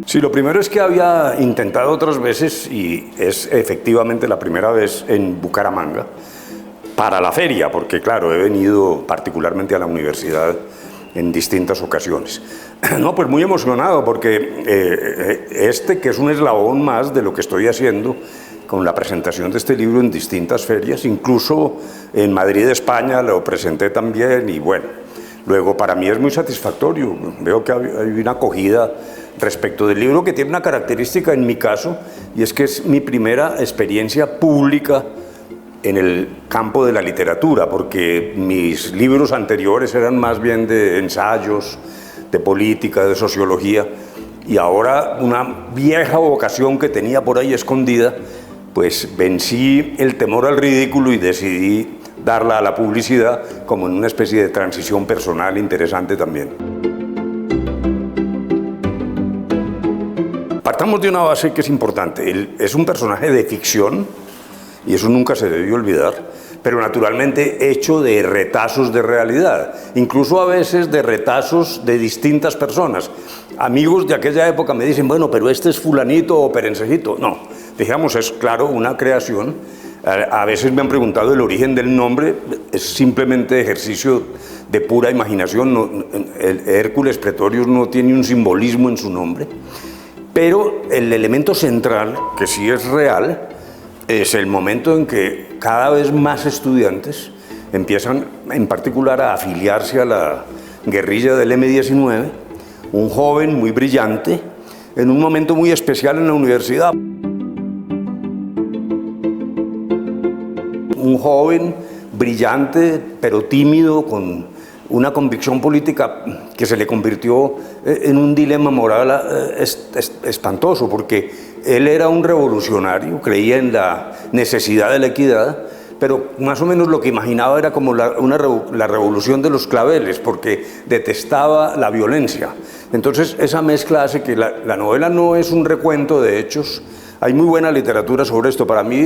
Sí, lo primero es que había intentado otras veces, y es efectivamente la primera vez en Bucaramanga, para la feria, porque claro, he venido particularmente a la universidad en distintas ocasiones. No, pues muy emocionado, porque que es un eslabón más de lo que estoy haciendo con la presentación de este libro en distintas ferias, incluso en Madrid, España, lo presenté también, y bueno, luego para mí es muy satisfactorio. Veo que hay una acogida respecto del libro que tiene una característica en mi caso, y es que es mi primera experiencia pública en el campo de la literatura, porque mis libros anteriores eran más bien de ensayos, de política, de sociología, y ahora una vieja vocación que tenía por ahí escondida, pues vencí el temor al ridículo y decidí darla a la publicidad como en una especie de transición personal interesante también. Partamos de una base que es importante. Él es un personaje de ficción, y eso nunca se debe olvidar, pero naturalmente hecho de retazos de realidad, incluso a veces de retazos de distintas personas. Amigos de aquella época me dicen, bueno, pero este es fulanito o perencejito. No, digamos, es claro una creación. A veces me han preguntado el origen del nombre, es simplemente ejercicio de pura imaginación. El Hércules Pretorius no tiene un simbolismo en su nombre, pero el elemento central, que sí es real, es el momento en que cada vez más estudiantes empiezan en particular a afiliarse a la guerrilla del M-19, un joven muy brillante, en un momento muy especial en la universidad. Un joven brillante, pero tímido, con una convicción política que se le convirtió en un dilema moral espantoso, porque él era un revolucionario, creía en la necesidad de la equidad, pero más o menos lo que imaginaba era como la revolución de los claveles, porque detestaba la violencia. Entonces esa mezcla hace que la novela no es un recuento de hechos. Hay muy buena literatura sobre esto. Para mí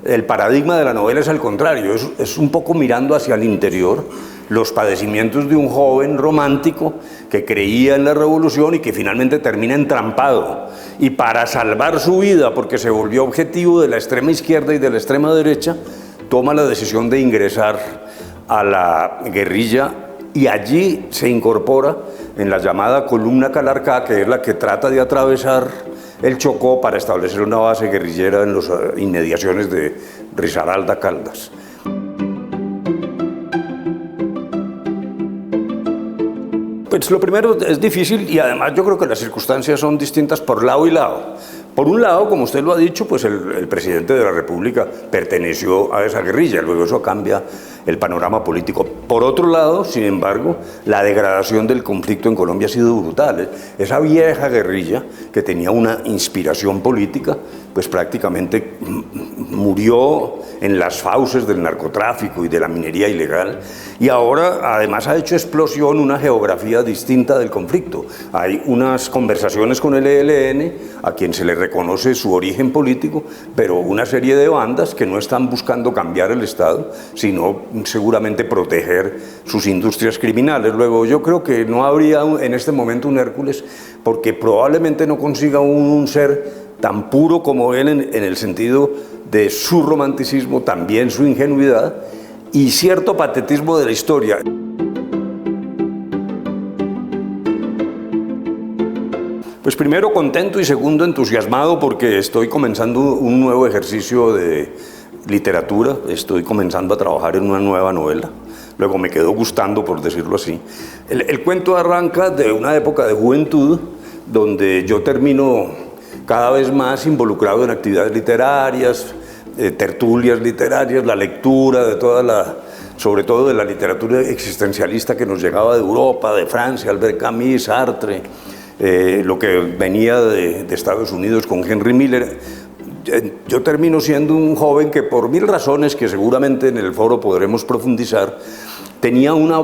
el paradigma de la novela es al contrario, es un poco mirando hacia el interior, los padecimientos de un joven romántico que creía en la revolución y que finalmente termina entrampado. Y para salvar su vida, porque se volvió objetivo de la extrema izquierda y de la extrema derecha, toma la decisión de ingresar a la guerrilla, y allí se incorpora en la llamada Columna Calarcá, que es la que trata de atravesar el Chocó para establecer una base guerrillera en las inmediaciones de Risaralda, Caldas. Pues lo primero es difícil, y además yo creo que las circunstancias son distintas por lado y lado. Por un lado, como usted lo ha dicho, pues el presidente de la República perteneció a esa guerrilla, luego eso cambia el panorama político. Por otro lado, sin embargo, la degradación del conflicto en Colombia ha sido brutal. Esa vieja guerrilla, que tenía una inspiración política, pues prácticamente murió en las fauces del narcotráfico y de la minería ilegal, y ahora además ha hecho explosión una geografía distinta del conflicto. Hay unas conversaciones con el ELN, a quien se le reconoce su origen político, pero una serie de bandas que no están buscando cambiar el Estado, sino seguramente proteger sus industrias criminales. Luego, yo creo que no habría en este momento un Hércules, porque probablemente no consiga un ser tan puro como él en el sentido de su romanticismo, también su ingenuidad y cierto patetismo de la historia. Pues primero contento y segundo entusiasmado, porque estoy comenzando un nuevo ejercicio de literatura, estoy comenzando a trabajar en una nueva novela. Luego me quedó gustando, por decirlo así. El cuento arranca de una época de juventud donde yo termino cada vez más involucrado en actividades literarias, tertulias literarias, la lectura de sobre todo de la literatura existencialista que nos llegaba de Europa, de Francia, Albert Camus, Sartre, lo que venía de Estados Unidos con Henry Miller. Yo termino siendo un joven que, por mil razones que seguramente en el foro podremos profundizar, tenía una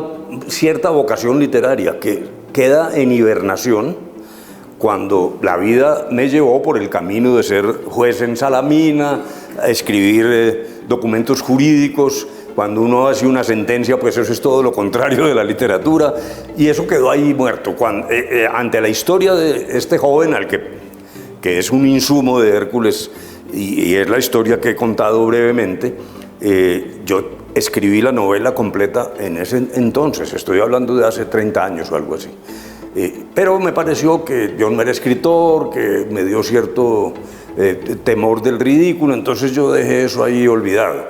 cierta vocación literaria que queda en hibernación cuando la vida me llevó por el camino de ser juez en Salamina, a escribir documentos jurídicos, Cuando uno hace una sentencia, pues eso es todo lo contrario de la literatura, y eso quedó ahí muerto. Ante la historia de este joven, que es un insumo de Hércules, y es la historia que he contado brevemente, yo escribí la novela completa en ese entonces, estoy hablando de hace 30 años o algo así. Pero me pareció que yo no era escritor, que me dio cierto temor del ridículo, entonces yo dejé eso ahí olvidado.